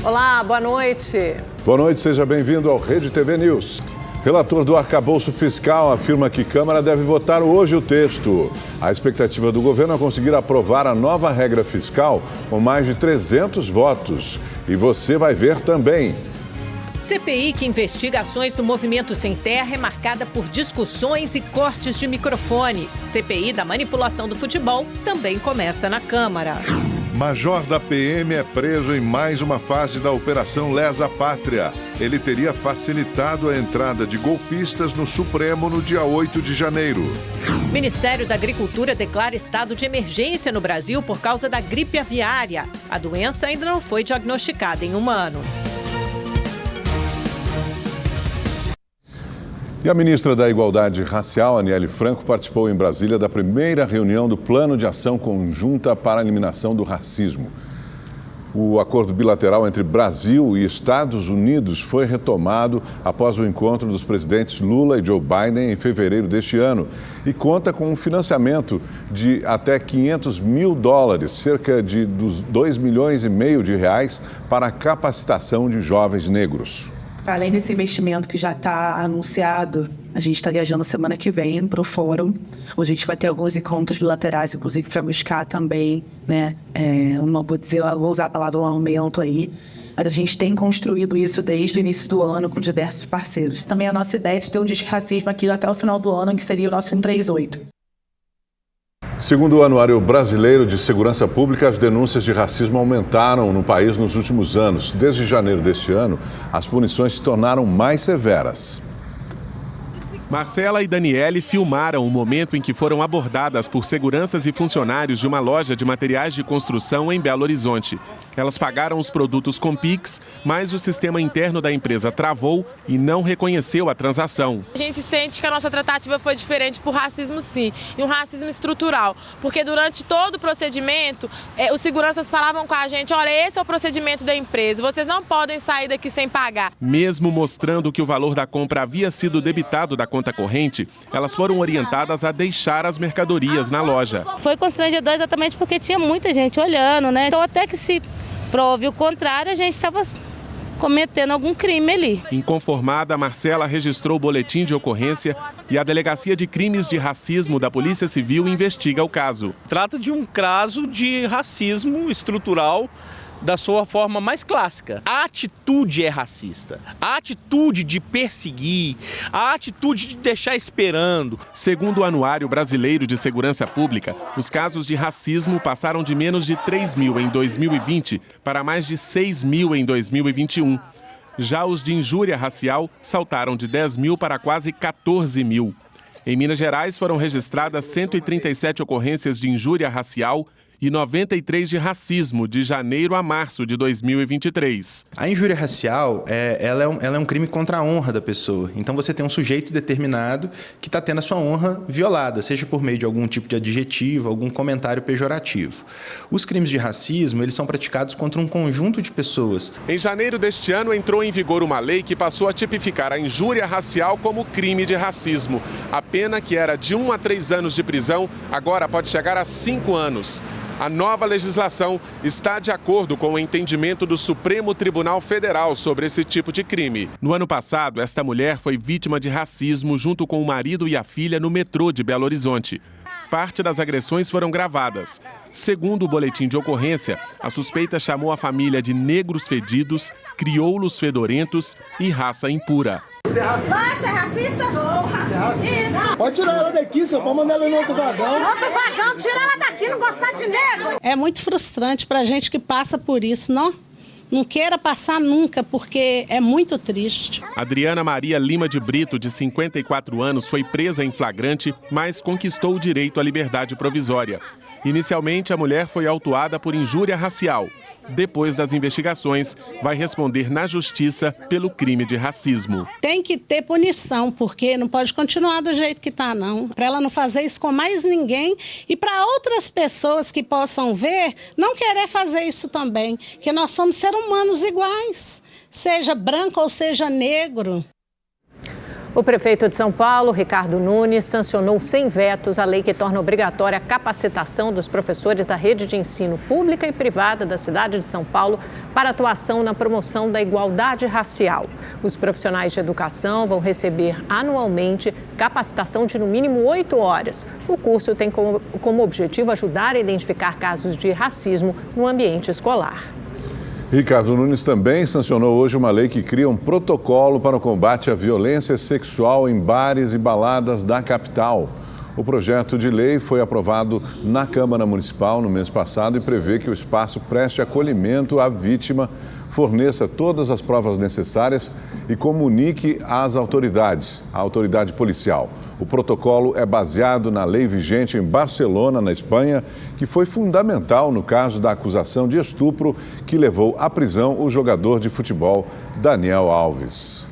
Olá, boa noite. Boa noite, seja bem-vindo ao Rede TV News. Relator do arcabouço fiscal afirma que Câmara deve votar hoje o texto. A expectativa do governo é conseguir aprovar a nova regra fiscal com mais de 300 votos. E você vai ver também. CPI que investiga ações do Movimento Sem Terra é marcada por discussões e cortes de microfone. CPI da manipulação do futebol também começa na Câmara. Major da PM é preso em mais uma fase da Operação Lesa Pátria. Ele teria facilitado a entrada de golpistas no Supremo no dia 8 de janeiro. Ministério da Agricultura declara estado de emergência no Brasil por causa da gripe aviária. A doença ainda não foi diagnosticada em humano. E a ministra da Igualdade Racial, Aniele Franco, participou em Brasília da primeira reunião do Plano de Ação Conjunta para a Eliminação do Racismo. O acordo bilateral entre Brasil e Estados Unidos foi retomado após o encontro dos presidentes Lula e Joe Biden em fevereiro deste ano e conta com um financiamento de até $500 mil, cerca de R$2,5 milhões, para a capacitação de jovens negros. Além desse investimento que já está anunciado, a gente está viajando semana que vem para o fórum, onde a gente vai ter alguns encontros bilaterais, inclusive para buscar também, vou usar a palavra aumento aí, mas a gente tem construído isso desde o início do ano com diversos parceiros. Também a nossa ideia é de ter um desracismo aqui até o final do ano, que seria o nosso 138. Segundo o Anuário Brasileiro de Segurança Pública, as denúncias de racismo aumentaram no país nos últimos anos. Desde janeiro deste ano, as punições se tornaram mais severas. Marcela e Daniele filmaram o momento em que foram abordadas por seguranças e funcionários de uma loja de materiais de construção em Belo Horizonte. Elas pagaram os produtos com Pix, mas o sistema interno da empresa travou e não reconheceu a transação. A gente sente que a nossa tratativa foi diferente por racismo, sim, e um racismo estrutural, porque durante todo o procedimento, os seguranças falavam com a gente, olha, esse é o procedimento da empresa, vocês não podem sair daqui sem pagar. Mesmo mostrando que o valor da compra havia sido debitado da conta corrente, elas foram orientadas a deixar as mercadorias na loja. Foi constrangedor exatamente porque tinha muita gente olhando, né? Então até que se prove o contrário, a gente estava cometendo algum crime ali. Inconformada, Marcela registrou o boletim de ocorrência e a Delegacia de Crimes de Racismo da Polícia Civil investiga o caso. Trata de um caso de racismo estrutural da sua forma mais clássica. A atitude é racista. A atitude de perseguir, a atitude de deixar esperando. Segundo o Anuário Brasileiro de Segurança Pública, os casos de racismo passaram de menos de 3 mil em 2020 para mais de 6 mil em 2021. Já os de injúria racial saltaram de 10 mil para quase 14 mil. Em Minas Gerais foram registradas 137 ocorrências de injúria racial e 93 de racismo de janeiro a março de 2023. A injúria racial ela é um crime contra a honra da pessoa. Então você tem um sujeito determinado que está tendo a sua honra violada, seja por meio de algum tipo de adjetivo, algum comentário pejorativo. Os crimes de racismo, eles são praticados contra um conjunto de pessoas. Em janeiro deste ano entrou em vigor uma lei que passou a tipificar a injúria racial como crime de racismo. A pena, que era de 1 a 3 anos de prisão, agora pode chegar a 5 anos. A nova legislação está de acordo com o entendimento do Supremo Tribunal Federal sobre esse tipo de crime. No ano passado, esta mulher foi vítima de racismo junto com o marido e a filha no metrô de Belo Horizonte. Parte das agressões foram gravadas. Segundo o boletim de ocorrência, a suspeita chamou a família de negros fedidos, crioulos fedorentos e raça impura. Você é racista? Sou racista. Pode tirar ela daqui, senhor. Pode mandar ela no outro vagão. Outro vagão, tira ela daqui, não gostar de negro. É muito frustrante pra gente que passa por isso, não? Não queira passar nunca, porque é muito triste. Adriana Maria Lima de Brito, de 54 anos, foi presa em flagrante, mas conquistou o direito à liberdade provisória. Inicialmente, a mulher foi autuada por injúria racial. Depois das investigações, vai responder na justiça pelo crime de racismo. Tem que ter punição, porque não pode continuar do jeito que está, não. Para ela não fazer isso com mais ninguém e para outras pessoas que possam ver, não querer fazer isso também. Que nós somos seres humanos iguais, seja branco ou seja negro. O prefeito de São Paulo, Ricardo Nunes, sancionou sem vetos a lei que torna obrigatória a capacitação dos professores da rede de ensino pública e privada da cidade de São Paulo para atuação na promoção da igualdade racial. Os profissionais de educação vão receber anualmente capacitação de no mínimo 8 horas. O curso tem como objetivo ajudar a identificar casos de racismo no ambiente escolar. Ricardo Nunes também sancionou hoje uma lei que cria um protocolo para o combate à violência sexual em bares e baladas da capital. O projeto de lei foi aprovado na Câmara Municipal no mês passado e prevê que o espaço preste acolhimento à vítima, forneça todas as provas necessárias e comunique às autoridades, à autoridade policial. O protocolo é baseado na lei vigente em Barcelona, na Espanha, que foi fundamental no caso da acusação de estupro que levou à prisão o jogador de futebol Daniel Alves.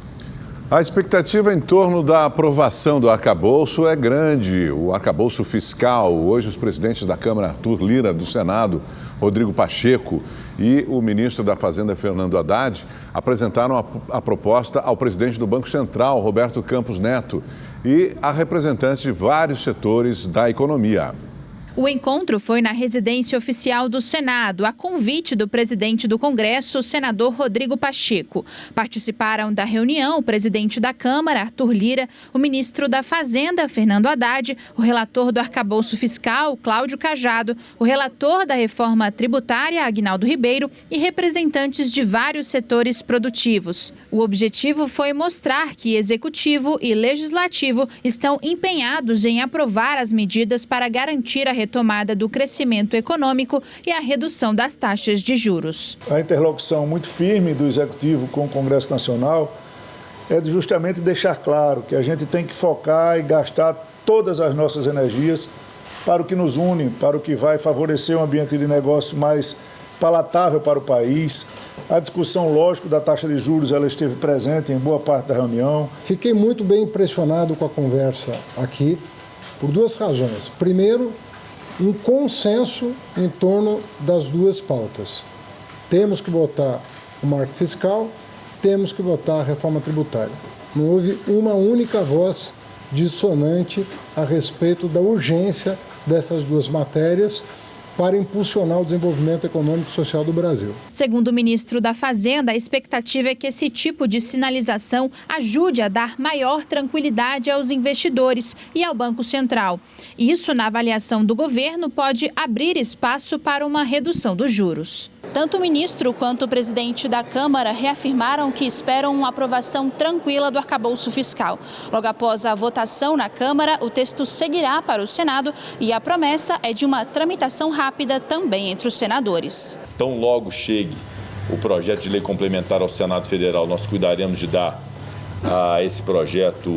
A expectativa em torno da aprovação do arcabouço é grande. O arcabouço fiscal, hoje os presidentes da Câmara, Arthur Lira, do Senado, Rodrigo Pacheco, e o ministro da Fazenda, Fernando Haddad, apresentaram a proposta ao presidente do Banco Central, Roberto Campos Neto, e a representantes de vários setores da economia. O encontro foi na residência oficial do Senado, a convite do presidente do Congresso, o senador Rodrigo Pacheco. Participaram da reunião o presidente da Câmara, Arthur Lira, o ministro da Fazenda, Fernando Haddad, o relator do arcabouço fiscal, Cláudio Cajado, o relator da reforma tributária, Aguinaldo Ribeiro, e representantes de vários setores produtivos. O objetivo foi mostrar que Executivo e Legislativo estão empenhados em aprovar as medidas para garantir a retomada do crescimento econômico e a redução das taxas de juros. A interlocução muito firme do Executivo com o Congresso Nacional é de justamente deixar claro que a gente tem que focar e gastar todas as nossas energias para o que nos une, para o que vai favorecer um ambiente de negócio mais palatável para o país. A discussão, lógico, da taxa de juros, ela esteve presente em boa parte da reunião. Fiquei muito bem impressionado com a conversa aqui, por duas razões. Primeiro, um consenso em torno das duas pautas. Temos que votar o marco fiscal, temos que votar a reforma tributária. Não houve uma única voz dissonante a respeito da urgência dessas duas matérias para impulsionar o desenvolvimento econômico e social do Brasil. Segundo o ministro da Fazenda, a expectativa é que esse tipo de sinalização ajude a dar maior tranquilidade aos investidores e ao Banco Central. Isso, na avaliação do governo, pode abrir espaço para uma redução dos juros. Tanto o ministro quanto o presidente da Câmara reafirmaram que esperam uma aprovação tranquila do arcabouço fiscal. Logo após a votação na Câmara, o texto seguirá para o Senado e a promessa é de uma tramitação rápida também entre os senadores. Tão logo chegue o projeto de lei complementar ao Senado Federal, nós cuidaremos de dar a esse projeto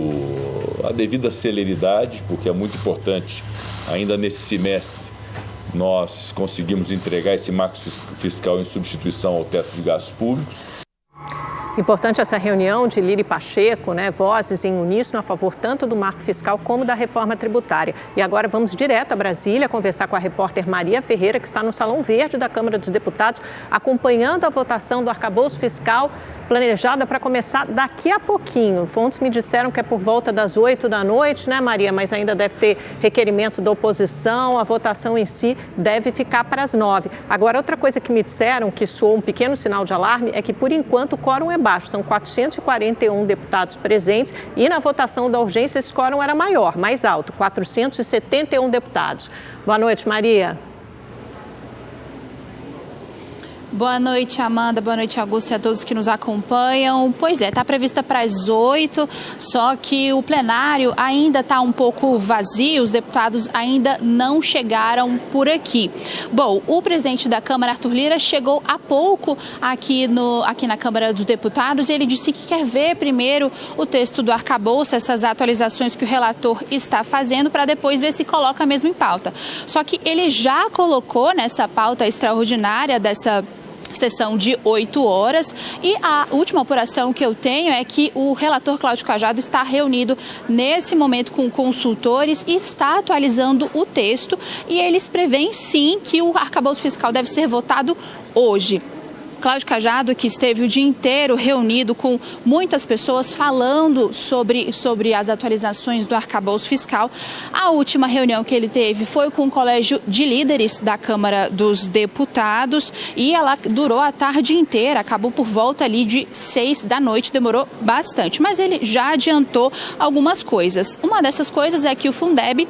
a devida celeridade, porque é muito importante, ainda nesse semestre, nós conseguimos entregar esse marco fiscal em substituição ao teto de gastos públicos. Importante essa reunião de Lira e Pacheco, vozes em uníssono a favor tanto do marco fiscal como da reforma tributária. E agora vamos direto a Brasília conversar com a repórter Maria Ferreira, que está no Salão Verde da Câmara dos Deputados, acompanhando a votação do arcabouço fiscal, planejada para começar daqui a pouquinho. Fontes me disseram que é por volta das 8 da noite, Maria? Mas ainda deve ter requerimento da oposição, a votação em si deve ficar para as 9. Agora, outra coisa que me disseram, que soou um pequeno sinal de alarme, é que, por enquanto, o quórum é baixo. São 441 deputados presentes e na votação da urgência esse quórum era maior, mais alto, 471 deputados. Boa noite, Maria. Boa noite, Amanda. Boa noite, Augusto, e a todos que nos acompanham. Pois é, está prevista para as 8, só que o plenário ainda está um pouco vazio, os deputados ainda não chegaram por aqui. Bom, o presidente da Câmara, Arthur Lira, chegou há pouco aqui na Câmara dos Deputados e ele disse que quer ver primeiro o texto do arcabouço, essas atualizações que o relator está fazendo, para depois ver se coloca mesmo em pauta. Só que ele já colocou nessa pauta extraordinária dessa sessão de 8 horas e a última apuração que eu tenho é que o relator Cláudio Cajado está reunido nesse momento com consultores e está atualizando o texto e eles prevêem sim que o arcabouço fiscal deve ser votado hoje. Cláudio Cajado, que esteve o dia inteiro reunido com muitas pessoas falando sobre as atualizações do arcabouço fiscal. A última reunião que ele teve foi com o Colégio de Líderes da Câmara dos Deputados e ela durou a tarde inteira, acabou por volta ali de 6 da noite, demorou bastante, mas ele já adiantou algumas coisas. Uma dessas coisas é que o Fundeb,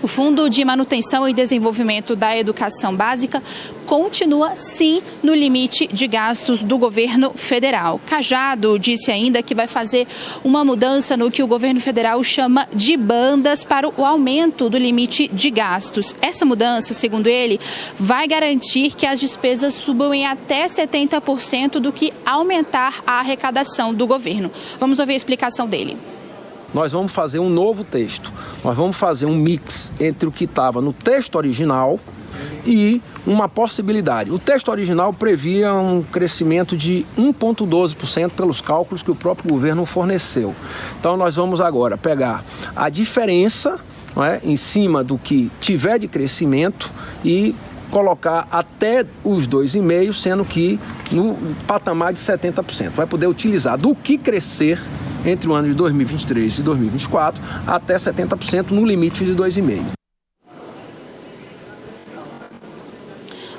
o Fundo de Manutenção e Desenvolvimento da Educação Básica, continua sim no limite de gastos do governo federal. Cajado disse ainda que vai fazer uma mudança no que o governo federal chama de bandas para o aumento do limite de gastos. Essa mudança, segundo ele, vai garantir que as despesas subam em até 70% do que aumentar a arrecadação do governo. Vamos ouvir a explicação dele. Nós vamos fazer um novo texto, nós vamos fazer um mix entre o que estava no texto original e uma possibilidade. O texto original previa um crescimento de 1,12% pelos cálculos que o próprio governo forneceu. Então nós vamos agora pegar a diferença, não é, em cima do que tiver de crescimento e colocar até os 2,5%, sendo que no patamar de 70%. Vai poder utilizar do que crescer entre o ano de 2023 e 2024 até 70% no limite de 2,5%.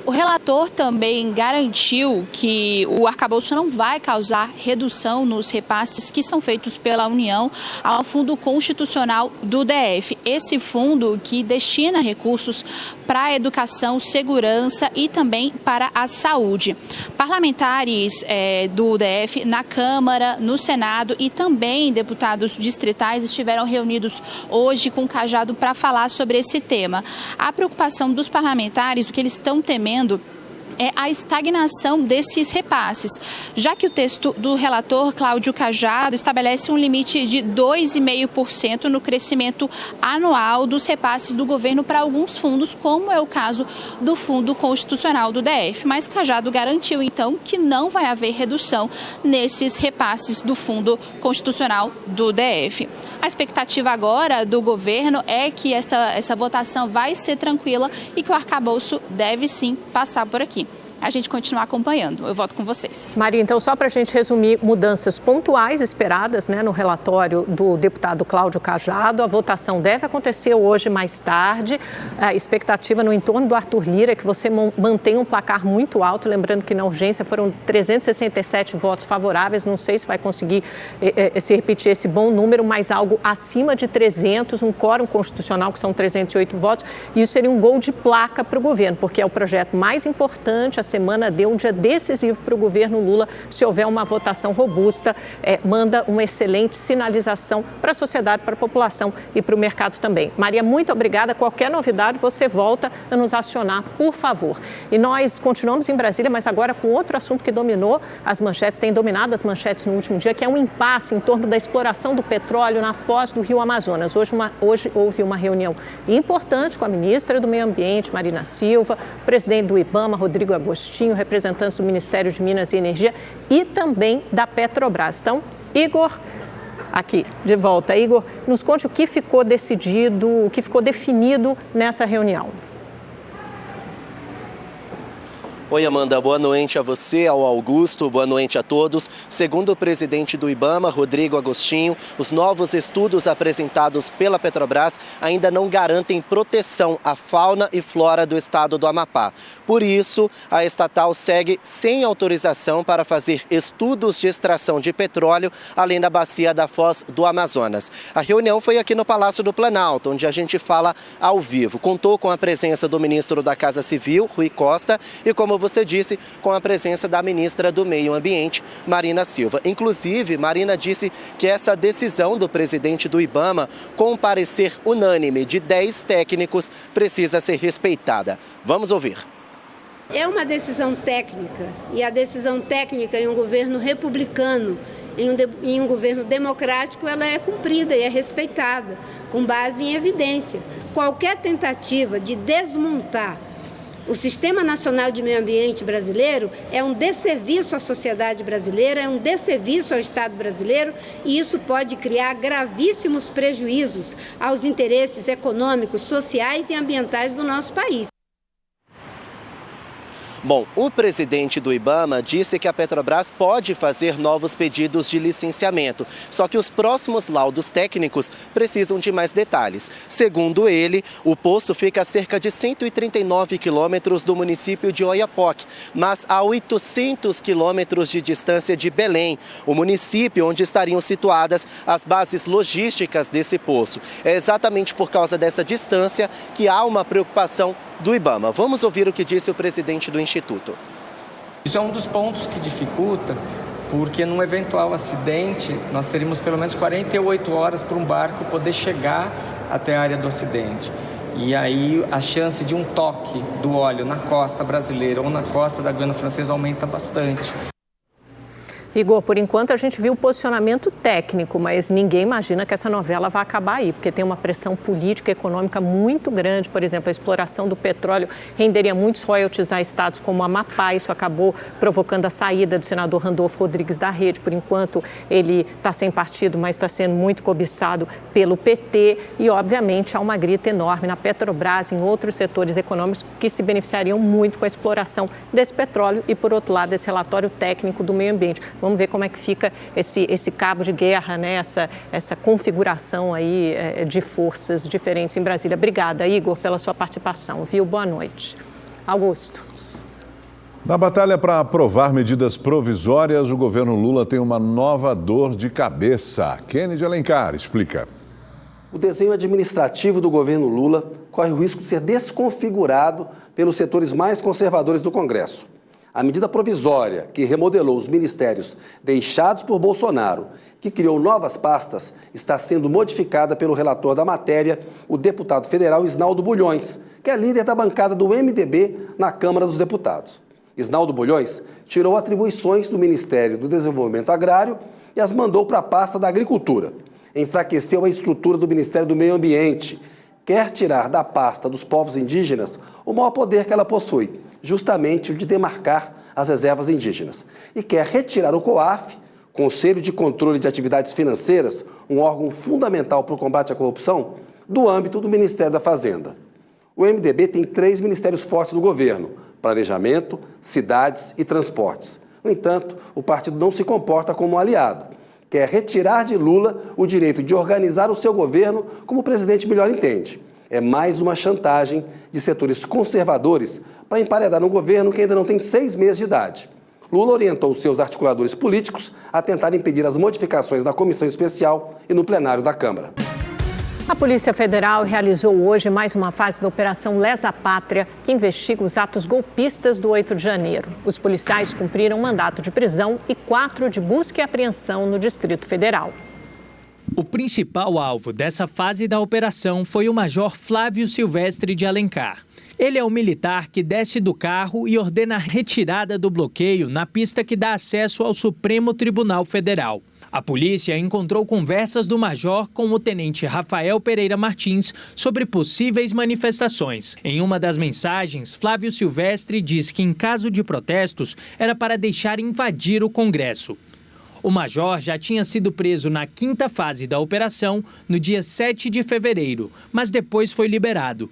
O relator também garantiu que o arcabouço não vai causar redução nos repasses que são feitos pela União ao Fundo Constitucional do DF. Esse fundo que destina recursos para a educação, segurança e também para a saúde. Parlamentares do DF na Câmara, no Senado e também deputados distritais estiveram reunidos hoje com o Cajado para falar sobre esse tema. A preocupação dos parlamentares, o que eles estão temendo, é a estagnação desses repasses, já que o texto do relator Cláudio Cajado estabelece um limite de 2,5% no crescimento anual dos repasses do governo para alguns fundos, como é o caso do Fundo Constitucional do DF. Mas Cajado garantiu, então, que não vai haver redução nesses repasses do Fundo Constitucional do DF. A expectativa agora do governo é que essa votação vai ser tranquila e que o arcabouço deve sim passar por aqui. A gente continua acompanhando. Eu volto com vocês. Maria, então só para a gente resumir, mudanças pontuais esperadas, né, no relatório do deputado Cláudio Cajado. A votação deve acontecer hoje mais tarde. A expectativa no entorno do Arthur Lira é que você mantenha um placar muito alto. Lembrando que na urgência foram 367 votos favoráveis. Não sei se vai conseguir se repetir esse bom número, mas algo acima de 300, um quórum constitucional que são 308 votos. E isso seria um gol de placa para o governo, porque é o projeto mais importante. A semana deu um dia decisivo para o governo Lula. Se houver uma votação robusta, manda uma excelente sinalização para a sociedade, para a população e para o mercado também. Maria, muito obrigada. Qualquer novidade, você volta a nos acionar, por favor. E nós continuamos em Brasília, mas agora com outro assunto que dominou as manchetes, tem dominado as manchetes no último dia, que é um impasse em torno da exploração do petróleo na foz do Rio Amazonas. Hoje houve uma reunião importante com a ministra do Meio Ambiente, Marina Silva, o presidente do IBAMA, Rodrigo Agostinho, representantes do Ministério de Minas e Energia e também da Petrobras. Então, Igor, aqui, de volta. Igor, nos conte o que ficou decidido, o que ficou definido nessa reunião. Oi, Amanda, boa noite a você, ao Augusto, boa noite a todos. Segundo o presidente do IBAMA, Rodrigo Agostinho, os novos estudos apresentados pela Petrobras ainda não garantem proteção à fauna e flora do estado do Amapá. Por isso, a estatal segue sem autorização para fazer estudos de extração de petróleo além da bacia da Foz do Amazonas. A reunião foi aqui no Palácio do Planalto, onde a gente fala ao vivo. Contou com a presença do ministro da Casa Civil, Rui Costa, e como você disse, com a presença da ministra do Meio Ambiente, Marina Silva. Inclusive, Marina disse que essa decisão do presidente do IBAMA, com um parecer unânime de 10 técnicos, precisa ser respeitada. Vamos ouvir. É uma decisão técnica, e a decisão técnica em um governo republicano, em um governo democrático, ela é cumprida e é respeitada, com base em evidência. Qualquer tentativa de desmontar o Sistema Nacional de Meio Ambiente brasileiro é um desserviço à sociedade brasileira, é um desserviço ao Estado brasileiro, e isso pode criar gravíssimos prejuízos aos interesses econômicos, sociais e ambientais do nosso país. Bom, o presidente do IBAMA disse que a Petrobras pode fazer novos pedidos de licenciamento, só que os próximos laudos técnicos precisam de mais detalhes. Segundo ele, o poço fica a cerca de 139 quilômetros do município de Oiapoque, mas a 800 quilômetros de distância de Belém, o município onde estariam situadas as bases logísticas desse poço. É exatamente por causa dessa distância que há uma preocupação do IBAMA. Vamos ouvir o que disse o presidente do Instituto. Isso é um dos pontos que dificulta, porque num eventual acidente nós teríamos pelo menos 48 horas para um barco poder chegar até a área do acidente. E aí a chance de um toque do óleo na costa brasileira ou na costa da Guiana Francesa aumenta bastante. Igor, por enquanto a gente viu o posicionamento técnico, mas ninguém imagina que essa novela vai acabar aí, porque tem uma pressão política e econômica muito grande. Por exemplo, a exploração do petróleo renderia muitos royalties a estados como Amapá. Isso acabou provocando a saída do senador Randolfo Rodrigues da rede. Por enquanto, ele está sem partido, mas está sendo muito cobiçado pelo PT. E, obviamente, há uma grita enorme na Petrobras e em outros setores econômicos que se beneficiariam muito com a exploração desse petróleo e, por outro lado, esse relatório técnico do meio ambiente. Vamos ver como é que fica esse cabo de guerra, né? Essa configuração aí de forças diferentes em Brasília. Obrigada, Igor, pela sua participação, viu? Boa noite. Augusto. Na batalha para aprovar medidas provisórias, o governo Lula tem uma nova dor de cabeça. Kennedy Alencar explica. O desenho administrativo do governo Lula corre o risco de ser desconfigurado pelos setores mais conservadores do Congresso. A medida provisória que remodelou os ministérios deixados por Bolsonaro, que criou novas pastas, está sendo modificada pelo relator da matéria, o deputado federal Isnaldo Bulhões, que é líder da bancada do MDB na Câmara dos Deputados. Isnaldo Bulhões tirou atribuições do Ministério do Desenvolvimento Agrário e as mandou para a pasta da Agricultura. Enfraqueceu a estrutura do Ministério do Meio Ambiente. Quer tirar da pasta dos povos indígenas o maior poder que ela possui, justamente o de demarcar as reservas indígenas. E quer retirar o COAF, Conselho de Controle de Atividades Financeiras, um órgão fundamental para o combate à corrupção, do âmbito do Ministério da Fazenda. O MDB tem 3 ministérios fortes do governo: Planejamento, Cidades e Transportes. No entanto, o partido não se comporta como um aliado. Quer retirar de Lula o direito de organizar o seu governo como o presidente melhor entende. É mais uma chantagem de setores conservadores para emparedar um governo que ainda não tem 6 meses de idade. Lula orientou seus articuladores políticos a tentar impedir as modificações na comissão especial e no plenário da Câmara. A Polícia Federal realizou hoje mais uma fase da Operação Lesa Pátria, que investiga os atos golpistas do 8 de janeiro. Os policiais cumpriram um mandato de prisão e 4 de busca e apreensão no Distrito Federal. O principal alvo dessa fase da operação foi o Major Flávio Silvestre de Alencar. Ele é o militar que desce do carro e ordena a retirada do bloqueio na pista que dá acesso ao Supremo Tribunal Federal. A polícia encontrou conversas do major com o tenente Rafael Pereira Martins sobre possíveis manifestações. Em uma das mensagens, Flávio Silvestre diz que, em caso de protestos, era para deixar invadir o Congresso. O major já tinha sido preso na 5ª fase da operação, no dia 7 de fevereiro, mas depois foi liberado.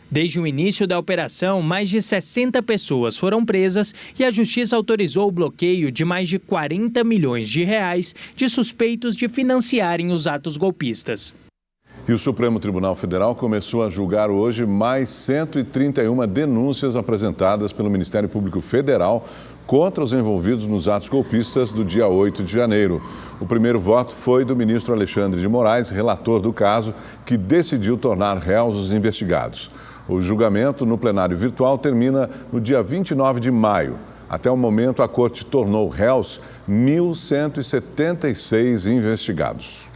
Desde o início da operação, mais de 60 pessoas foram presas e a Justiça autorizou o bloqueio de mais de 40 milhões de reais de suspeitos de financiarem os atos golpistas. E o Supremo Tribunal Federal começou a julgar hoje mais 131 denúncias apresentadas pelo Ministério Público Federal contra os envolvidos nos atos golpistas do dia 8 de janeiro. O primeiro voto foi do ministro Alexandre de Moraes, relator do caso, que decidiu tornar réus os investigados. O julgamento no plenário virtual termina no dia 29 de maio. Até o momento, a Corte tornou réus 1.176 investigados.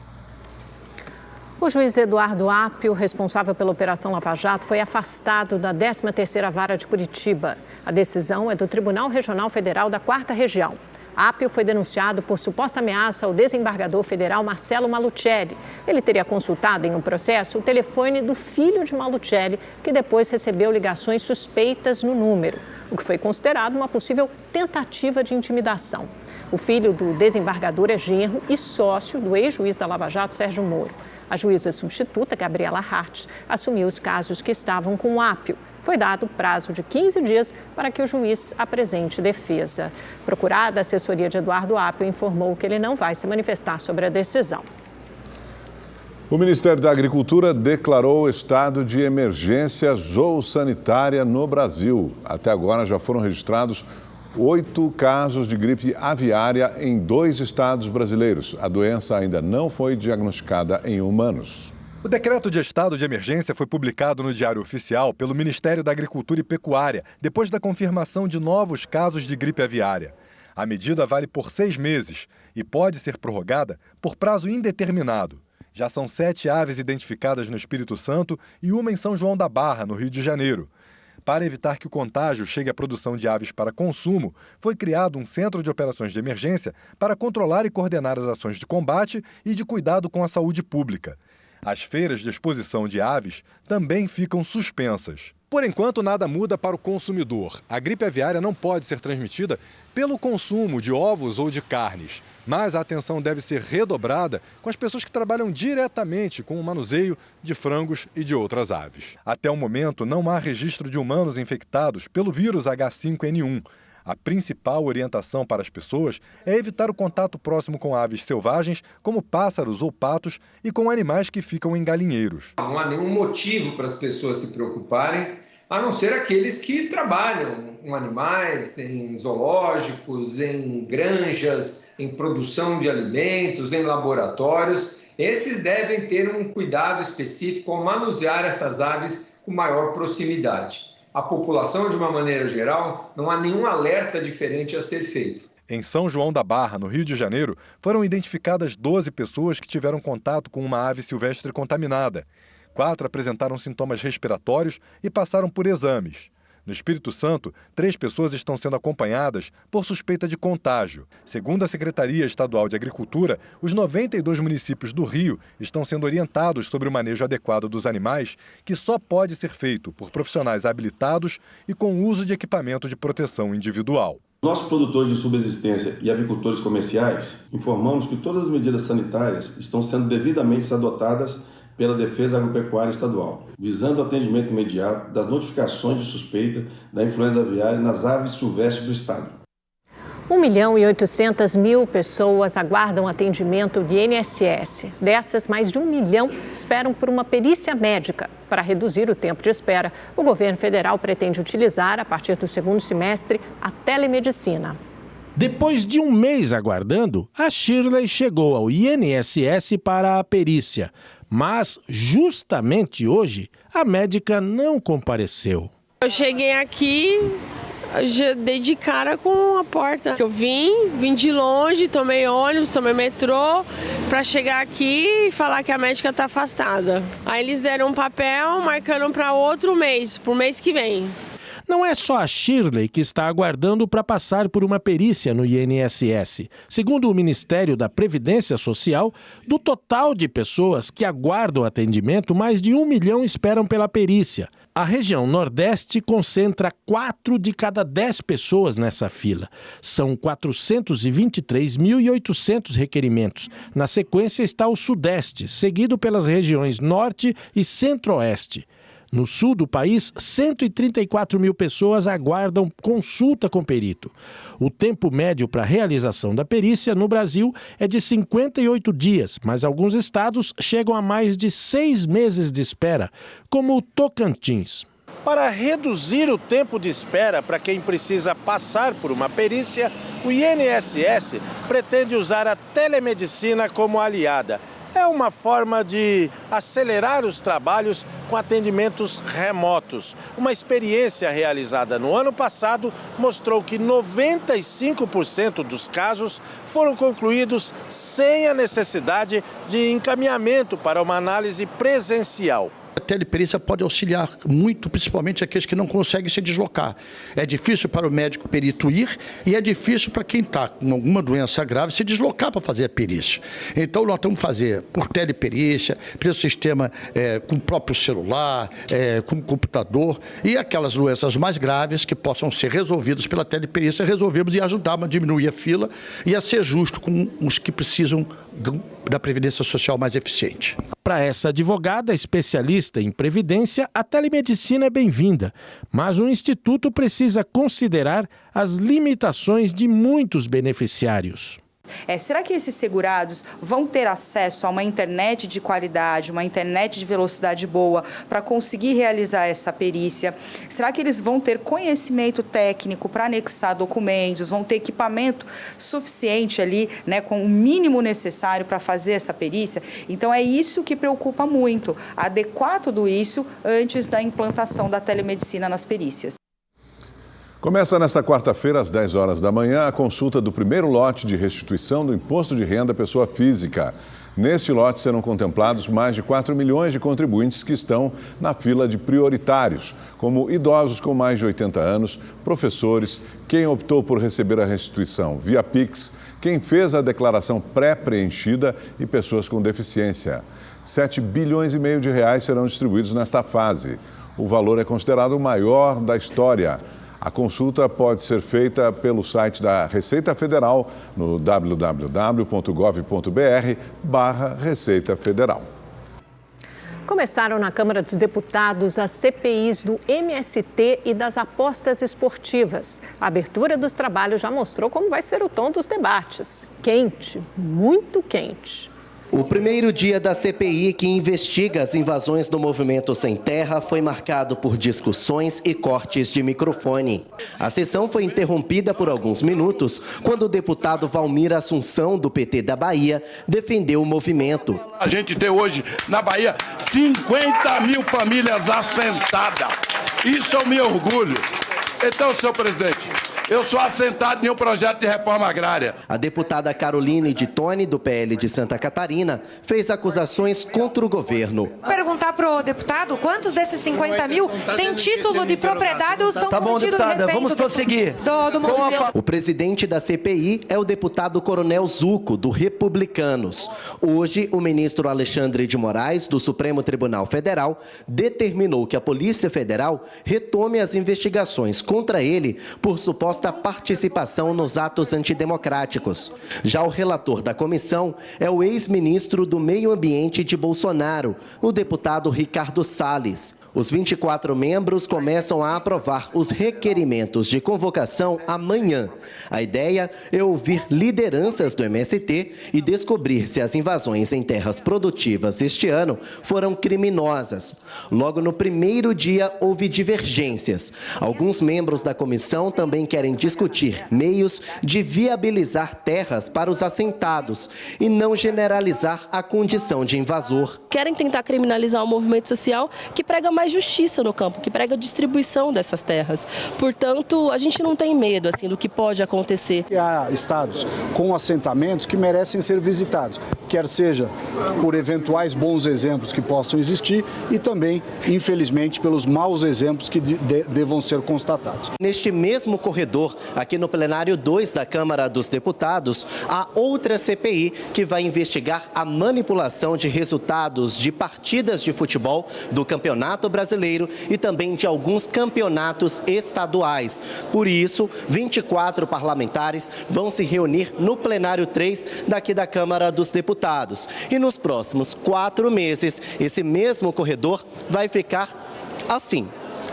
O juiz Eduardo Apio, responsável pela Operação Lava Jato, foi afastado da 13ª Vara de Curitiba. A decisão é do Tribunal Regional Federal da 4ª Região. Apio foi denunciado por suposta ameaça ao desembargador federal Marcelo Malucelli. Ele teria consultado em um processo o telefone do filho de Malucelli, que depois recebeu ligações suspeitas no número, o que foi considerado uma possível tentativa de intimidação. O filho do desembargador é genro e sócio do ex-juiz da Lava Jato, Sérgio Moro. A juíza substituta, Gabriela Hart, assumiu os casos que estavam com ápio. Foi dado prazo de 15 dias para que o juiz apresente defesa. Procurada, a assessoria de Eduardo Apio informou que ele não vai se manifestar sobre a decisão. O Ministério da Agricultura declarou estado de emergência zoossanitária no Brasil. Até agora já foram registrados 8 casos de gripe aviária em 2 estados brasileiros. A doença ainda não foi diagnosticada em humanos. O decreto de estado de emergência foi publicado no Diário Oficial pelo Ministério da Agricultura e Pecuária, depois da confirmação de novos casos de gripe aviária. A medida vale por 6 meses e pode ser prorrogada por prazo indeterminado. Já são 7 aves identificadas no Espírito Santo e uma em São João da Barra, no Rio de Janeiro. Para evitar que o contágio chegue à produção de aves para consumo, foi criado um centro de operações de emergência para controlar e coordenar as ações de combate e de cuidado com a saúde pública. As feiras de exposição de aves também ficam suspensas. Por enquanto, nada muda para o consumidor. A gripe aviária não pode ser transmitida pelo consumo de ovos ou de carnes, mas a atenção deve ser redobrada com as pessoas que trabalham diretamente com o manuseio de frangos e de outras aves. Até o momento, não há registro de humanos infectados pelo vírus H5N1. A principal orientação para as pessoas é evitar o contato próximo com aves selvagens, como pássaros ou patos, e com animais que ficam em galinheiros. Não há nenhum motivo para as pessoas se preocuparem, a não ser aqueles que trabalham com animais, em zoológicos, em granjas, em produção de alimentos, em laboratórios. Esses devem ter um cuidado específico ao manusear essas aves com maior proximidade. A população, de uma maneira geral, não há nenhum alerta diferente a ser feito. Em São João da Barra, no Rio de Janeiro, foram identificadas 12 pessoas que tiveram contato com uma ave silvestre contaminada. 4 apresentaram sintomas respiratórios e passaram por exames. No Espírito Santo, 3 pessoas estão sendo acompanhadas por suspeita de contágio. Segundo a Secretaria Estadual de Agricultura, os 92 municípios do Rio estão sendo orientados sobre o manejo adequado dos animais, que só pode ser feito por profissionais habilitados e com o uso de equipamento de proteção individual. Nossos produtores de subsistência e avicultores comerciais informamos que todas as medidas sanitárias estão sendo devidamente adotadas pela Defesa Agropecuária Estadual, visando o atendimento imediato das notificações de suspeita da influenza aviária nas aves silvestres do estado. 1.800.000 pessoas aguardam atendimento de INSS. Dessas, mais de 1 milhão esperam por uma perícia médica. Para reduzir o tempo de espera, o governo federal pretende utilizar, a partir do segundo semestre, a telemedicina. Depois de um mês aguardando, a Shirley chegou ao INSS para a perícia. Mas, justamente hoje, a médica não compareceu. Eu cheguei aqui, já dei de cara com a porta. Eu vim de longe, tomei ônibus, tomei metrô, para chegar aqui e falar que a médica está afastada. Aí eles deram um papel marcando para outro mês, para o mês que vem. Não é só a Shirley que está aguardando para passar por uma perícia no INSS. Segundo o Ministério da Previdência Social, do total de pessoas que aguardam atendimento, mais de 1 milhão esperam pela perícia. A região Nordeste concentra 4 de cada 10 pessoas nessa fila. São 423.800 requerimentos. Na sequência está o Sudeste, seguido pelas regiões Norte e Centro-Oeste. No sul do país, 134 mil pessoas aguardam consulta com perito. O tempo médio para a realização da perícia no Brasil é de 58 dias, mas alguns estados chegam a mais de 6 meses de espera, como o Tocantins. Para reduzir o tempo de espera para quem precisa passar por uma perícia, o INSS pretende usar a telemedicina como aliada. É uma forma de acelerar os trabalhos com atendimentos remotos. Uma experiência realizada no ano passado mostrou que 95% dos casos foram concluídos sem a necessidade de encaminhamento para uma análise presencial. A teleperícia pode auxiliar muito, principalmente aqueles que não conseguem se deslocar. É difícil para o médico perito ir e é difícil para quem está com alguma doença grave se deslocar para fazer a perícia. Então, nós estamos fazendo por teleperícia, pelo sistema com o próprio celular, com o computador, e aquelas doenças mais graves que possam ser resolvidas pela teleperícia, resolvemos e ajudar a diminuir a fila e a ser justo com os que precisam da Previdência Social mais eficiente. Para essa advogada especialista em previdência, a telemedicina é bem-vinda, mas o Instituto precisa considerar as limitações de muitos beneficiários. Será que esses segurados vão ter acesso a uma internet de qualidade, uma internet de velocidade boa para conseguir realizar essa perícia? Será que eles vão ter conhecimento técnico para anexar documentos, vão ter equipamento suficiente ali, né, com o mínimo necessário para fazer essa perícia? Então é isso que preocupa muito, adequar tudo isso antes da implantação da telemedicina nas perícias. Começa nesta quarta-feira, às 10 horas da manhã, a consulta do primeiro lote de restituição do Imposto de Renda à Pessoa Física. Neste lote serão contemplados mais de 4 milhões de contribuintes que estão na fila de prioritários, como idosos com mais de 80 anos, professores, quem optou por receber a restituição via Pix, quem fez a declaração pré-preenchida e pessoas com deficiência. 7,5 bilhões de reais serão distribuídos nesta fase. O valor é considerado o maior da história. A consulta pode ser feita pelo site da Receita Federal no www.gov.br/Receita Federal. Começaram na Câmara dos Deputados as CPIs do MST e das apostas esportivas. A abertura dos trabalhos já mostrou como vai ser o tom dos debates. Quente, muito quente. O primeiro dia da CPI, que investiga as invasões do Movimento Sem Terra, foi marcado por discussões e cortes de microfone. A sessão foi interrompida por alguns minutos, quando o deputado Valmir Assunção, do PT da Bahia, defendeu o movimento. A gente tem hoje, na Bahia, 50 mil famílias assentadas. Isso é o meu orgulho. Então, senhor presidente, eu sou assentado em um projeto de reforma agrária. A deputada Caroline de Tone, do PL de Santa Catarina, fez acusações contra o governo. Perguntar para o deputado quantos desses 50 mil têm título de propriedade ou são título de refém vamos prosseguir. Do museu. O presidente da CPI é o deputado Coronel Zucco, do Republicanos. Hoje, o ministro Alexandre de Moraes, do Supremo Tribunal Federal, determinou que a Polícia Federal retome as investigações contra ele por suposta participação nos atos antidemocráticos. Já o relator da comissão é o ex-ministro do Meio Ambiente de Bolsonaro, o deputado Ricardo Salles. Os 24 membros começam a aprovar os requerimentos de convocação amanhã. A ideia é ouvir lideranças do MST e descobrir se as invasões em terras produtivas este ano foram criminosas. Logo no primeiro dia, houve divergências. Alguns membros da comissão também querem discutir meios de viabilizar terras para os assentados e não generalizar a condição de invasor. Querem tentar criminalizar o movimento social que prega mais justiça no campo, que prega a distribuição dessas terras. Portanto, a gente não tem medo assim do que pode acontecer. Há estados com assentamentos que merecem ser visitados, quer seja por eventuais bons exemplos que possam existir e também, infelizmente, pelos maus exemplos que devam ser constatados. Neste mesmo corredor, aqui no plenário 2 da Câmara dos Deputados, há outra CPI que vai investigar a manipulação de resultados de partidas de futebol do Campeonato Brasileiro e também de alguns campeonatos estaduais. Por isso, 24 parlamentares vão se reunir no plenário 3 daqui da Câmara dos Deputados. E nos próximos 4 meses, esse mesmo corredor vai ficar assim,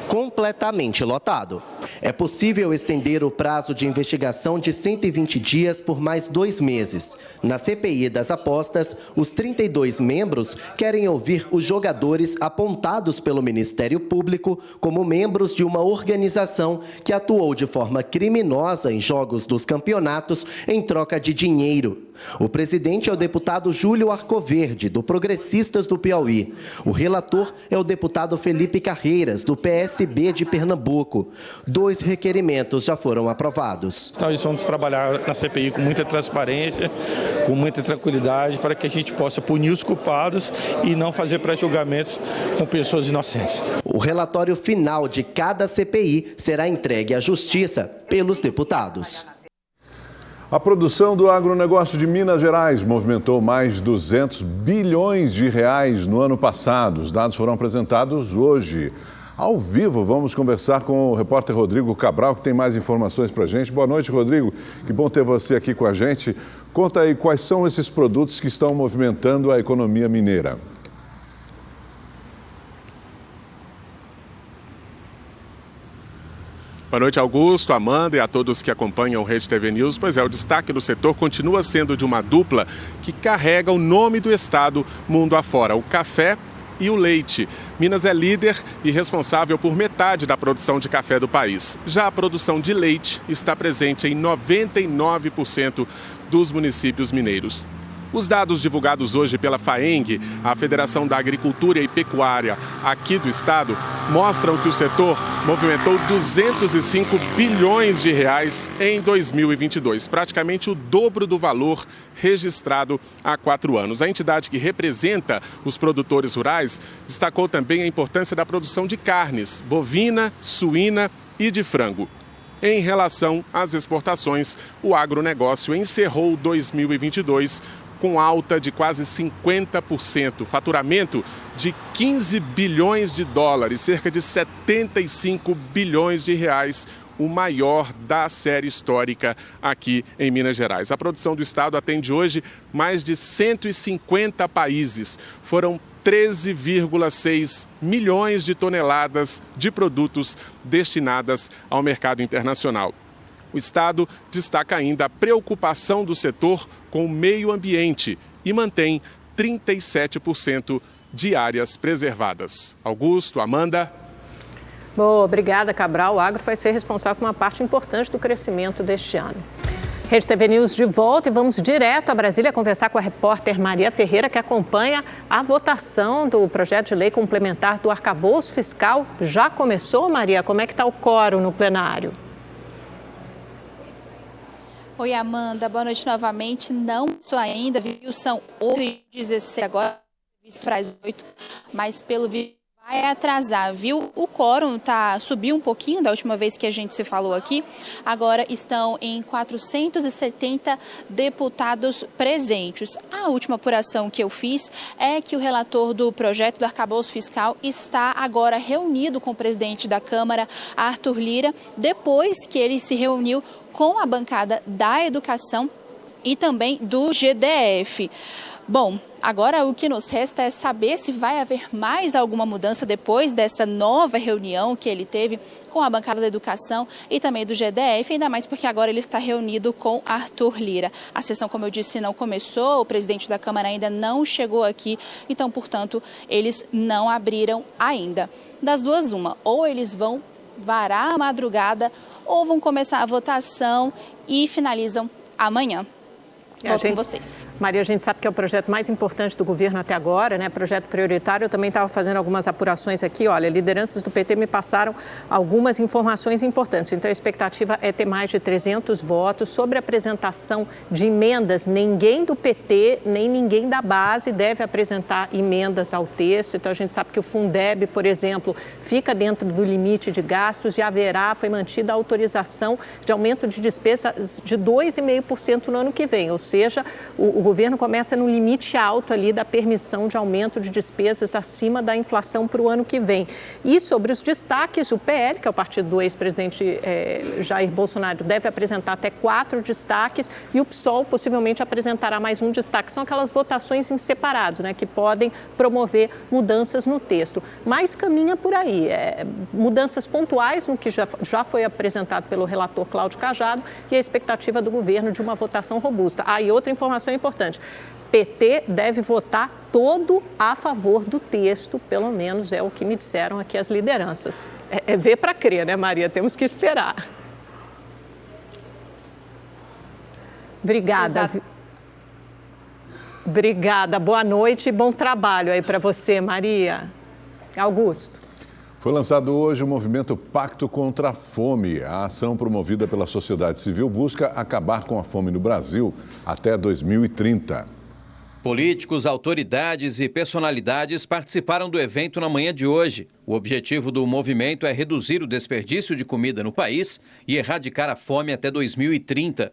completamente lotado. É possível estender o prazo de investigação de 120 dias por mais 2 meses. Na CPI das apostas, os 32 membros querem ouvir os jogadores apontados pelo Ministério Público como membros de uma organização que atuou de forma criminosa em jogos dos campeonatos em troca de dinheiro. O presidente é o deputado Júlio Arcoverde, do Progressistas do Piauí. O relator é o deputado Felipe Carreiras, do PSB de Pernambuco. 2 requerimentos já foram aprovados. Nós vamos trabalhar na CPI com muita transparência, com muita tranquilidade, para que a gente possa punir os culpados e não fazer pré-julgamentos com pessoas inocentes. O relatório final de cada CPI será entregue à Justiça pelos deputados. A produção do agronegócio de Minas Gerais movimentou mais de 200 bilhões de reais no ano passado. Os dados foram apresentados hoje. Ao vivo, vamos conversar com o repórter Rodrigo Cabral, que tem mais informações para a gente. Boa noite, Rodrigo. Que bom ter você aqui com a gente. Conta aí quais são esses produtos que estão movimentando a economia mineira. Boa noite, Augusto, Amanda e a todos que acompanham o Rede TV News. Pois é, o destaque do setor continua sendo de uma dupla que carrega o nome do estado mundo afora, o café e o leite. Minas é líder e responsável por metade da produção de café do país. Já a produção de leite está presente em 99% dos municípios mineiros. Os dados divulgados hoje pela FAENG, a Federação da Agricultura e Pecuária aqui do estado, mostram que o setor movimentou 205 bilhões de reais em 2022, praticamente o dobro do valor registrado há 4 anos. A entidade que representa os produtores rurais destacou também a importância da produção de carnes, bovina, suína e de frango. Em relação às exportações, o agronegócio encerrou 2022 com alta de quase 50%, faturamento de 15 bilhões de dólares, cerca de 75 bilhões de reais, o maior da série histórica aqui em Minas Gerais. A produção do estado atende hoje mais de 150 países. Foram 13,6 milhões de toneladas de produtos destinadas ao mercado internacional. O estado destaca ainda a preocupação do setor com o meio ambiente e mantém 37% de áreas preservadas. Augusto, Amanda. Bom, obrigada, Cabral. O agro vai ser responsável por uma parte importante do crescimento deste ano. Rede TV News de volta e vamos direto a Brasília conversar com a repórter Maria Ferreira, que acompanha a votação do projeto de lei complementar do arcabouço fiscal. Já começou, Maria? Como é que está o quórum no plenário? Oi, Amanda. Boa noite novamente. Não só ainda, viu? São 8h16 agora, visto para as 8, mas pelo vídeo vai atrasar, viu? O quórum subiu um pouquinho da última vez que a gente se falou aqui. Agora estão em 470 deputados presentes. A última apuração que eu fiz é que o relator do projeto do arcabouço fiscal está agora reunido com o presidente da Câmara, Arthur Lira, depois que ele se reuniu com a bancada da Educação e também do GDF. Bom, agora o que nos resta é saber se vai haver mais alguma mudança depois dessa nova reunião que ele teve com a bancada da Educação e também do GDF, ainda mais porque agora ele está reunido com Arthur Lira. A sessão, como eu disse, não começou, o presidente da Câmara ainda não chegou aqui, então, portanto, eles não abriram ainda. Das duas, uma, ou eles vão varar a madrugada ou vão começar a votação e finalizam amanhã. Volto com vocês. Maria, a gente sabe que é o projeto mais importante do governo até agora, né? Projeto prioritário. Eu também estava fazendo algumas apurações aqui. Olha, lideranças do PT me passaram algumas informações importantes. Então, a expectativa é ter mais de 300 votos. Sobre a apresentação de emendas, ninguém do PT, nem ninguém da base deve apresentar emendas ao texto. Então, a gente sabe que o Fundeb, por exemplo, fica dentro do limite de gastos e foi mantida a autorização de aumento de despesas de 2,5% no ano que vem. Ou seja, o governo começa no limite alto ali da permissão de aumento de despesas acima da inflação para o ano que vem. E sobre os destaques, o PL, que é o partido do ex-presidente Jair Bolsonaro, deve apresentar até 4 destaques e o PSOL possivelmente apresentará mais um destaque. São aquelas votações em separado, né, que podem promover mudanças no texto. Mas caminha por aí. Mudanças pontuais no que já foi apresentado pelo relator Cláudio Cajado e a expectativa do governo de uma votação robusta. E outra informação importante, PT deve votar todo a favor do texto, pelo menos é o que me disseram aqui as lideranças. É ver para crer, né, Maria? Temos que esperar. Obrigada. Exato. Obrigada, boa noite e bom trabalho aí para você, Maria. Augusto. Foi lançado hoje o movimento Pacto contra a Fome. A ação promovida pela sociedade civil busca acabar com a fome no Brasil até 2030. Políticos, autoridades e personalidades participaram do evento na manhã de hoje. O objetivo do movimento é reduzir o desperdício de comida no país e erradicar a fome até 2030.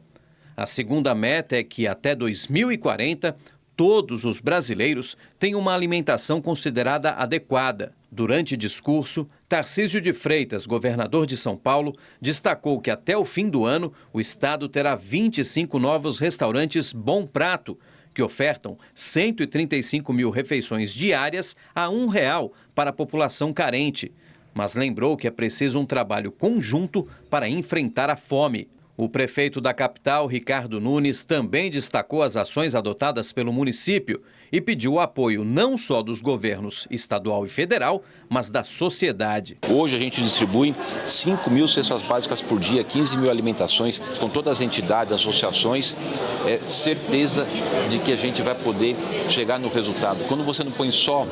A segunda meta é que até 2040, todos os brasileiros tenham uma alimentação considerada adequada. Durante discurso, Tarcísio de Freitas, governador de São Paulo, destacou que até o fim do ano o estado terá 25 novos restaurantes Bom Prato, que ofertam 135 mil refeições diárias a R$1 para a população carente. Mas lembrou que é preciso um trabalho conjunto para enfrentar a fome. O prefeito da capital, Ricardo Nunes, também destacou as ações adotadas pelo município e pediu o apoio não só dos governos estadual e federal, mas da sociedade. Hoje a gente distribui 5 mil cestas básicas por dia, 15 mil alimentações, com todas as entidades, associações. É certeza de que a gente vai poder chegar no resultado. Quando você não põe só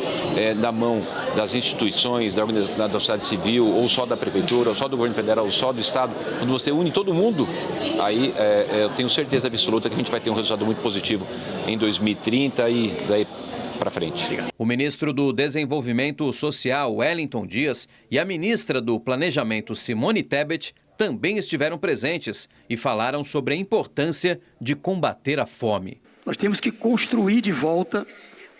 na mão das instituições, da sociedade civil, ou só da prefeitura, ou só do governo federal, ou só do estado, quando você une todo mundo, aí eu tenho certeza absoluta que a gente vai ter um resultado muito positivo em 2030 e daí para frente. O ministro do Desenvolvimento Social, Wellington Dias, e a ministra do Planejamento, Simone Tebet, também estiveram presentes e falaram sobre a importância de combater a fome. Nós temos que construir de volta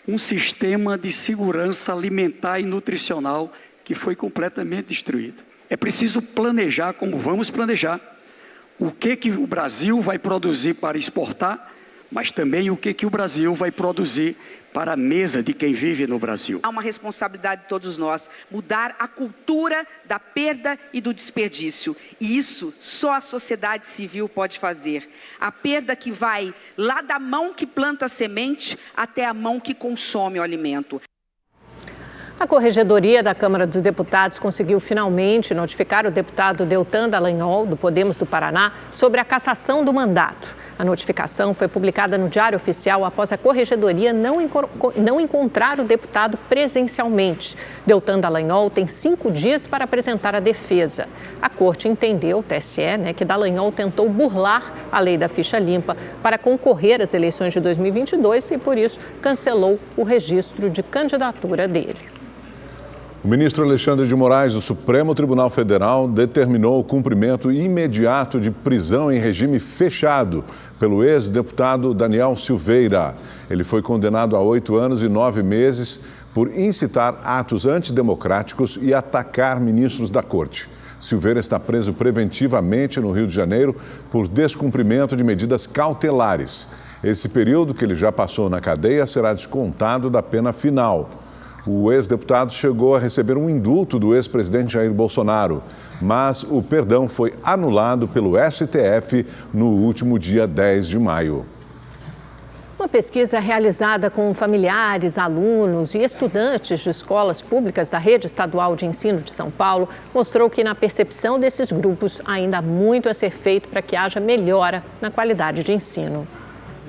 um sistema de segurança alimentar e nutricional que foi completamente destruído. É preciso planejar, como vamos planejar, o que o Brasil vai produzir para exportar, mas também o que o Brasil vai produzir para a mesa de quem vive no Brasil. Há uma responsabilidade de todos nós, mudar a cultura da perda e do desperdício. E isso só a sociedade civil pode fazer. A perda que vai lá da mão que planta a semente até a mão que consome o alimento. A Corregedoria da Câmara dos Deputados conseguiu finalmente notificar o deputado Deltan Dallagnol, do Podemos do Paraná, sobre a cassação do mandato. A notificação foi publicada no Diário Oficial após a Corregedoria não encontrar o deputado presencialmente. Deltan Dallagnol tem 5 dias para apresentar a defesa. A Corte entendeu, o TSE, que Dallagnol tentou burlar a lei da ficha limpa para concorrer às eleições de 2022 e, por isso, cancelou o registro de candidatura dele. O ministro Alexandre de Moraes, do Supremo Tribunal Federal, determinou o cumprimento imediato de prisão em regime fechado pelo ex-deputado Daniel Silveira. Ele foi condenado a 8 anos e 9 meses por incitar atos antidemocráticos e atacar ministros da Corte. Silveira está preso preventivamente no Rio de Janeiro por descumprimento de medidas cautelares. Esse período que ele já passou na cadeia será descontado da pena final. O ex-deputado chegou a receber um indulto do ex-presidente Jair Bolsonaro, mas o perdão foi anulado pelo STF no último dia 10 de maio. Uma pesquisa realizada com familiares, alunos e estudantes de escolas públicas da rede estadual de ensino de São Paulo mostrou que, na percepção desses grupos, ainda há muito a ser feito para que haja melhora na qualidade de ensino.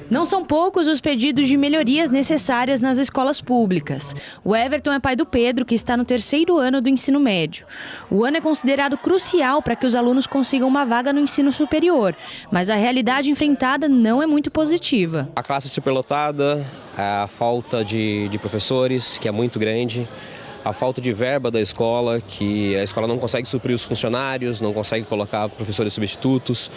Não são poucos os pedidos de melhorias necessárias nas escolas públicas. O Everton é pai do Pedro, que está no 3º ano do ensino médio. O ano é considerado crucial para que os alunos consigam uma vaga no ensino superior, mas a realidade enfrentada não é muito positiva. A classe superlotada, a falta de professores, que é muito grande, a falta de verba da escola, que a escola não consegue suprir os funcionários, não consegue colocar professores substitutos.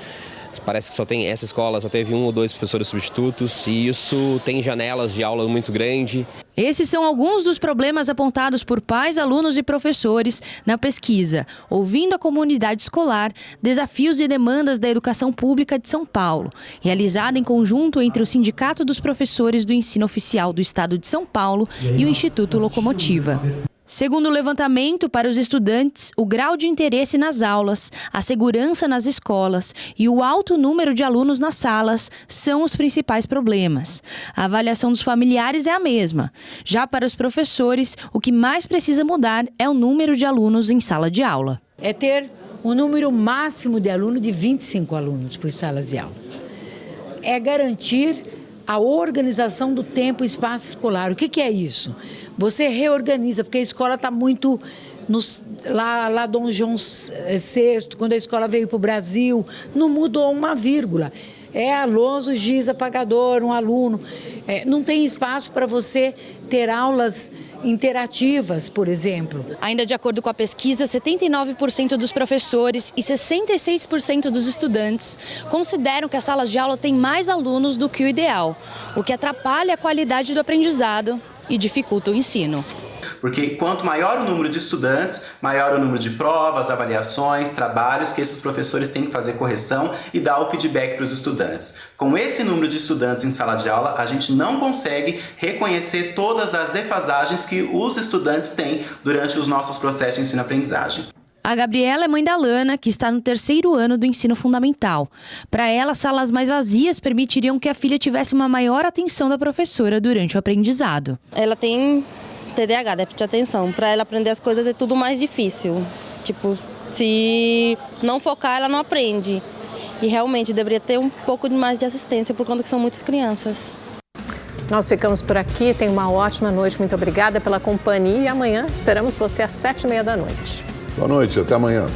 Parece que essa escola só teve 1 ou 2 professores substitutos e isso tem janelas de aula muito grande. Esses são alguns dos problemas apontados por pais, alunos e professores na pesquisa, ouvindo a comunidade escolar, desafios e demandas da educação pública de São Paulo, realizada em conjunto entre o Sindicato dos Professores do Ensino Oficial do Estado de São Paulo e o Instituto Locomotiva. Segundo o levantamento, para os estudantes, o grau de interesse nas aulas, a segurança nas escolas e o alto número de alunos nas salas são os principais problemas. A avaliação dos familiares é a mesma. Já para os professores, o que mais precisa mudar é o número de alunos em sala de aula. É ter um número máximo de alunos de 25 alunos por salas de aula. É garantir a organização do tempo e espaço escolar. O que é isso? Você reorganiza, porque a escola está muito lá Dom João VI, quando a escola veio para o Brasil, não mudou uma vírgula. É Alonso Giz Apagador, um aluno. Não tem espaço para você ter aulas interativas, por exemplo. Ainda de acordo com a pesquisa, 79% dos professores e 66% dos estudantes consideram que as salas de aula têm mais alunos do que o ideal, o que atrapalha a qualidade do aprendizado e dificulta o ensino. Porque quanto maior o número de estudantes, maior o número de provas, avaliações, trabalhos que esses professores têm que fazer correção e dar o feedback para os estudantes. Com esse número de estudantes em sala de aula, a gente não consegue reconhecer todas as defasagens que os estudantes têm durante os nossos processos de ensino-aprendizagem. A Gabriela é mãe da Lana, que está no 3º ano do ensino fundamental. Para ela, salas mais vazias permitiriam que a filha tivesse uma maior atenção da professora durante o aprendizado. Ela tem TDAH, déficit de atenção. Para ela aprender as coisas é tudo mais difícil. Tipo, se não focar, ela não aprende. E realmente deveria ter um pouco mais de assistência, por conta que são muitas crianças. Nós ficamos por aqui. Tenha uma ótima noite. Muito obrigada pela companhia. E amanhã esperamos você às 7h30 da noite. Boa noite, até amanhã.